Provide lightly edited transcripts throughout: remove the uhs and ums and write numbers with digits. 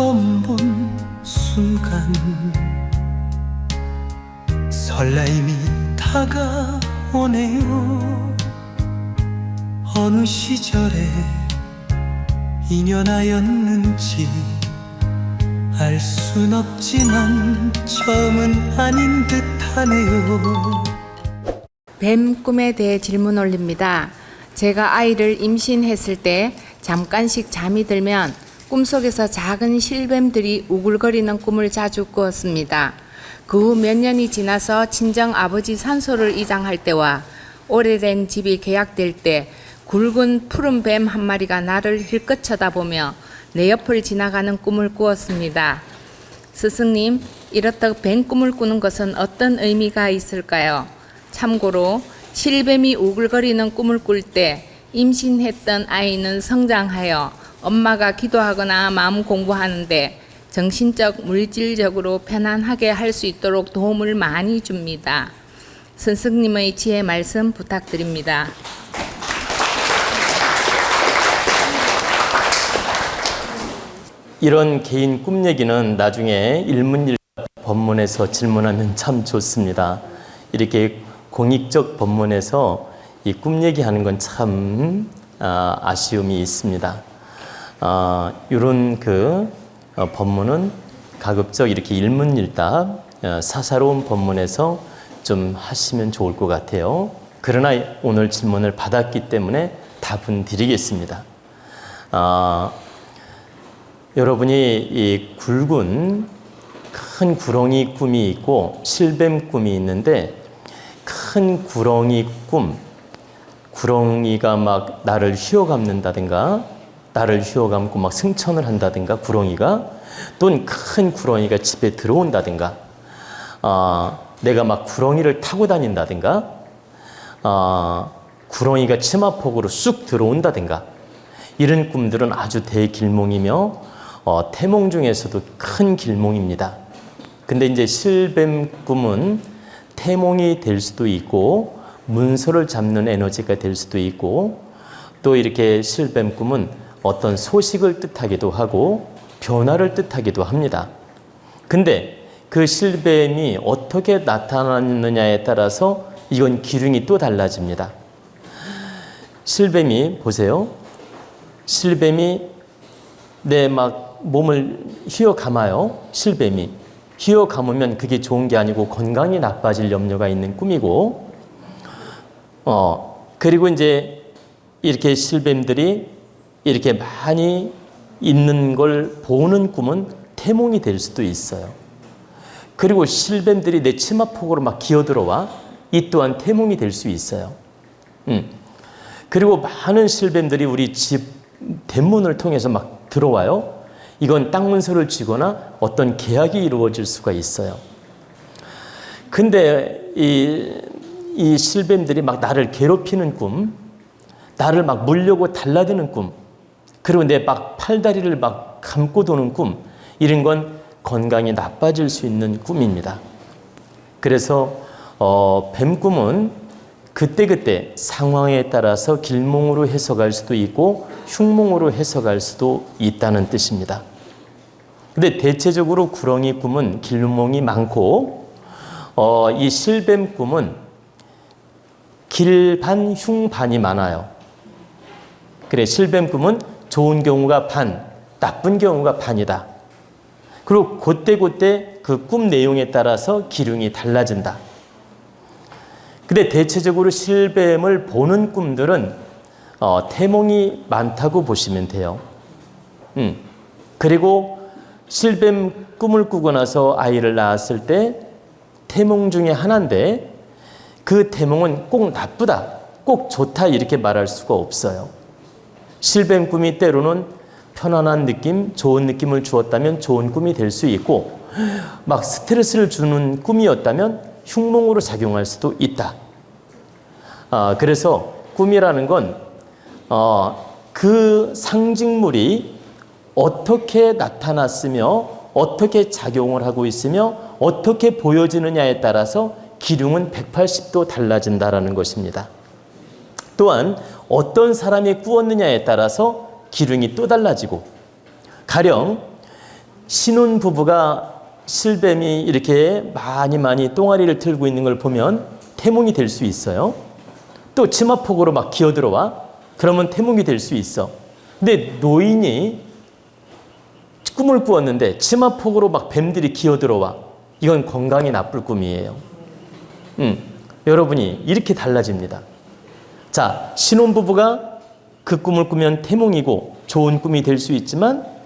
처음 본 순간 설레임이 다가오네요. 어느 시절에 인연하였는지 알 순 없지만 처음은 아닌 듯하네요. 뱀 꿈에 대해 질문 올립니다. 제가 아이를 임신했을 때 잠깐씩 잠이 들면 꿈속에서 작은 실뱀들이 우글거리는 꿈을 자주 꾸었습니다. 그 후 몇 년이 지나서 친정 아버지 산소를 이장할 때와 오래된 집이 계약될 때 굵은 푸른 뱀 한 마리가 나를 힐끗 쳐다보며 내 옆을 지나가는 꿈을 꾸었습니다. 스승님, 이렇듯 뱀 꿈을 꾸는 것은 어떤 의미가 있을까요? 참고로 실뱀이 우글거리는 꿈을 꿀 때 임신했던 아이는 성장하여 엄마가 기도하거나 마음 공부하는데 정신적, 물질적으로 편안하게 할 수 있도록 도움을 많이 줍니다. 스승님의 지혜 말씀 부탁드립니다. 이런 개인 꿈 얘기는 나중에 일문일답 법문에서 질문하면 참 좋습니다. 이렇게 공익적 법문에서 이 꿈 얘기하는 건 참 아쉬움이 있습니다. 이런 법문은 가급적 이렇게 일문일답 사사로운 법문에서 좀 하시면 좋을 것 같아요. 그러나 오늘 질문을 받았기 때문에 답은 드리겠습니다. 여러분이 이 굵은 큰 구렁이 꿈이 있고 실뱀 꿈이 있는데, 큰 구렁이 꿈, 구렁이가 막 나를 휘어감는다든가, 나를 휘어감고 막 승천을 한다든가, 구렁이가 또는 큰 구렁이가 집에 들어온다든가, 내가 막 구렁이를 타고 다닌다든가, 구렁이가 치마폭으로 쑥 들어온다든가, 이런 꿈들은 아주 대길몽이며 태몽 중에서도 큰 길몽입니다. 근데 이제 실뱀 꿈은 태몽이 될 수도 있고 문서를 잡는 에너지가 될 수도 있고, 또 이렇게 실뱀 꿈은 어떤 소식을 뜻하기도 하고 변화를 뜻하기도 합니다. 근데 그 실뱀이 어떻게 나타났느냐에 따라서 이건 기능이 또 달라집니다. 실뱀이 보세요. 실뱀이 내 막 몸을 휘어 감아요. 실뱀이 휘어 감으면 그게 좋은 게 아니고 건강이 나빠질 염려가 있는 꿈이고, 그리고 이제 이렇게 실뱀들이 이렇게 많이 있는 걸 보는 꿈은 태몽이 될 수도 있어요. 그리고 실뱀들이 내 치마폭으로 막 기어들어와, 이 또한 태몽이 될 수 있어요. 그리고 많은 실뱀들이 우리 집 대문을 통해서 막 들어와요. 이건 땅 문서를 쥐거나 어떤 계약이 이루어질 수가 있어요. 근데 이 실뱀들이 막 나를 괴롭히는 꿈, 나를 막 물려고 달라드는 꿈, 그리고 내 막 팔다리를 막 감고 도는 꿈, 이런 건 건강이 나빠질 수 있는 꿈입니다. 그래서 뱀꿈은 그때그때 상황에 따라서 길몽으로 해석할 수도 있고 흉몽으로 해석할 수도 있다는 뜻입니다. 근데 대체적으로 구렁이 꿈은 길몽이 많고, 이 실뱀 꿈은 길반, 흉반이 많아요. 그래, 실뱀 꿈은 좋은 경우가 반, 나쁜 경우가 반이다. 그리고 그때 그 꿈 내용에 따라서 기능이 달라진다. 근데 대체적으로 실뱀을 보는 꿈들은 태몽이 많다고 보시면 돼요. 그리고 실뱀 꿈을 꾸고 나서 아이를 낳았을 때 태몽 중에 하나인데, 그 태몽은 꼭 나쁘다, 꼭 좋다 이렇게 말할 수가 없어요. 실뱀 꿈이 때로는 편안한 느낌, 좋은 느낌을 주었다면 좋은 꿈이 될 수 있고, 막 스트레스를 주는 꿈이었다면 흉몽으로 작용할 수도 있다. 그래서 꿈이라는 건 그 상징물이 어떻게 나타났으며 어떻게 작용을 하고 있으며 어떻게 보여지느냐에 따라서 기능은 180도 달라진다는 것입니다. 또한 어떤 사람이 꾸었느냐에 따라서 기능이 또 달라지고, 가령 신혼 부부가 실뱀이 이렇게 많이 똥아리를 틀고 있는 걸 보면 태몽이 될 수 있어요. 또 치마폭으로 막 기어들어와. 그러면 태몽이 될 수 있어. 근데 노인이 꿈을 꾸었는데 치마폭으로 막 뱀들이 기어들어와. 이건 건강에 나쁠 꿈이에요. 여러분이 이렇게 달라집니다. 자, 신혼부부가 그 꿈을 꾸면 태몽이고 좋은 꿈이 될 수 있지만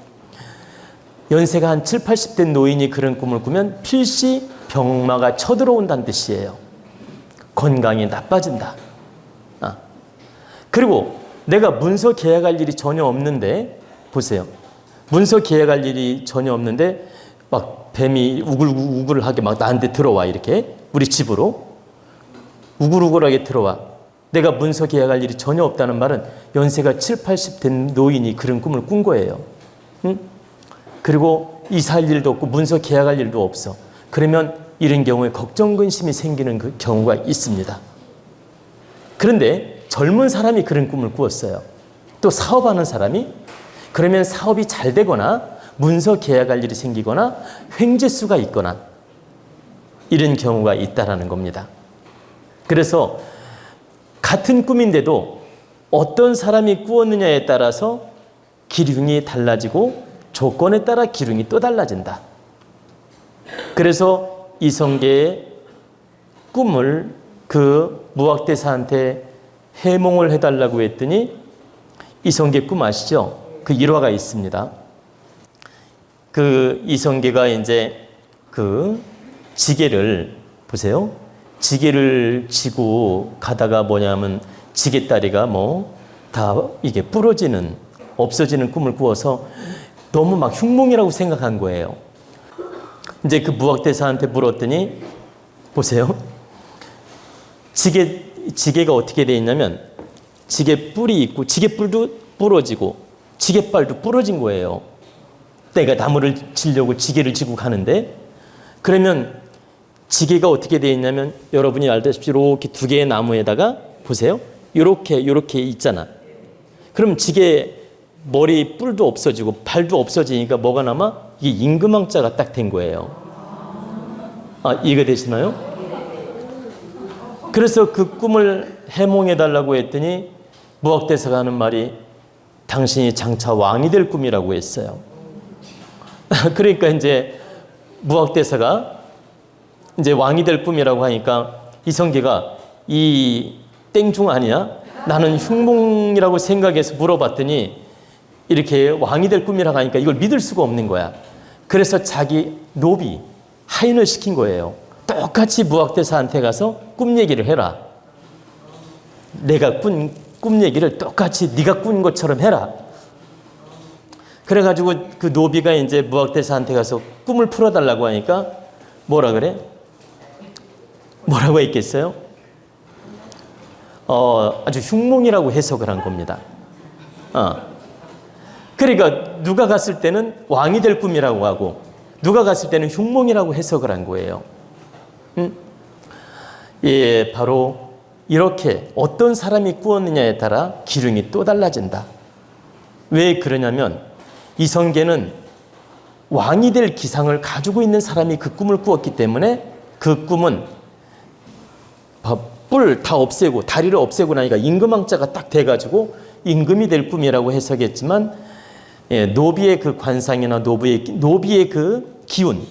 연세가 한 7, 80된 노인이 그런 꿈을 꾸면 필시 병마가 쳐들어온다는 뜻이에요. 건강이 나빠진다. 그리고 내가 문서 계약할 일이 전혀 없는데 보세요. 문서 계약할 일이 전혀 없는데 막 뱀이 우글우글하게 막 나한테 들어와. 이렇게 우리 집으로 우글우글하게 들어와. 내가 문서 계약할 일이 전혀 없다는 말은 연세가 7, 80 된 노인이 그런 꿈을 꾼 거예요. 그리고 이사할 일도 없고 문서 계약할 일도 없어. 그러면 이런 경우에 걱정 근심이 생기는 그 경우가 있습니다. 그런데 젊은 사람이 그런 꿈을 꾸었어요. 또 사업하는 사람이 그러면 사업이 잘 되거나 문서 계약할 일이 생기거나 횡재수가 있거나 이런 경우가 있다라는 겁니다. 그래서 같은 꿈인데도 어떤 사람이 꾸었느냐에 따라서 기륭이 달라지고 조건에 따라 기륭이 또 달라진다. 그래서 이성계의 꿈을 그 무학대사한테 해몽을 해달라고 했더니 이성계 꿈 아시죠? 그 일화가 있습니다. 그 이성계가 이제 그 지게를 보세요. 지게를 지고 가다가 뭐냐면 지게다리가 뭐 다 이게 부러지는 없어지는 꿈을 꾸어서 너무 막 흉몽이라고 생각한 거예요. 이제 그 무학대사한테 물었더니 보세요. 지게가 어떻게 돼 있냐면 지게 뿔이 있고 지게 뿔도 부러지고 지게발도 부러진 거예요. 내가 나무를 지려고 지게를 지고 가는데 그러면 지게가 어떻게 돼 있냐면 여러분이 알다시피 이렇게 두 개의 나무에다가 보세요. 이렇게 있잖아. 그럼 지게 머리 뿔도 없어지고 발도 없어지니까 뭐가 남아? 이게 임금왕자가 딱 된 거예요. 이해가 되시나요? 그래서 그 꿈을 해몽해달라고 했더니 무학대사가 하는 말이 당신이 장차 왕이 될 꿈이라고 했어요. 그러니까 이제 무학대사가 이제 왕이 될 꿈이라고 하니까 이성계가 이 땡중 아니야? 나는 흉몽이라고 생각해서 물어봤더니 이렇게 왕이 될 꿈이라고 하니까 이걸 믿을 수가 없는 거야. 그래서 자기 노비 하인을 시킨 거예요. 똑같이 무학대사한테 가서 꿈 얘기를 해라. 내가 꾼 꿈 얘기를 똑같이 네가 꾼 것처럼 해라. 그래가지고 그 노비가 이제 무학대사한테 가서 꿈을 풀어달라고 하니까 뭐라 그래? 뭐라고 했겠어요? 아주 흉몽이라고 해석을 한 겁니다. 그러니까 누가 갔을 때는 왕이 될 꿈이라고 하고 누가 갔을 때는 흉몽이라고 해석을 한 거예요. 예, 바로 이렇게 어떤 사람이 꾸었느냐에 따라 기륭이 또 달라진다. 왜 그러냐면 이성계는 왕이 될 기상을 가지고 있는 사람이 그 꿈을 꾸었기 때문에 그 꿈은 뿔 다 없애고 다리를 없애고 나니까 임금왕자가 딱 돼가지고 임금이 될 꿈이라고 해석했지만 예, 노비의 그 관상이나 노비의 그 기운,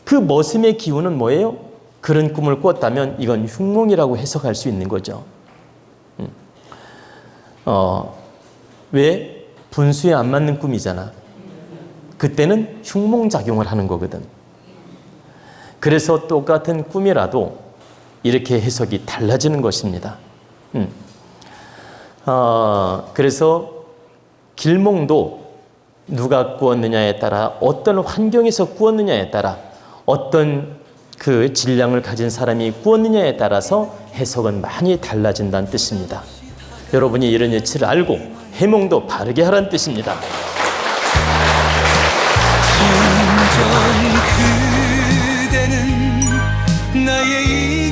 그 머슴의 기운은 뭐예요? 그런 꿈을 꿨다면 이건 흉몽이라고 해석할 수 있는 거죠. 왜? 분수에 안 맞는 꿈이잖아. 그때는 흉몽작용을 하는 거거든. 그래서 똑같은 꿈이라도 이렇게 해석이 달라지는 것입니다. 그래서 길몽도 누가 꾸었느냐에 따라 어떤 환경에서 꾸었느냐에 따라 어떤 그 질량을 가진 사람이 꾸었느냐에 따라서 해석은 많이 달라진다는 뜻입니다. 여러분이 이런 이치를 알고 해몽도 바르게 하라는 뜻입니다. 진정 그대는 나의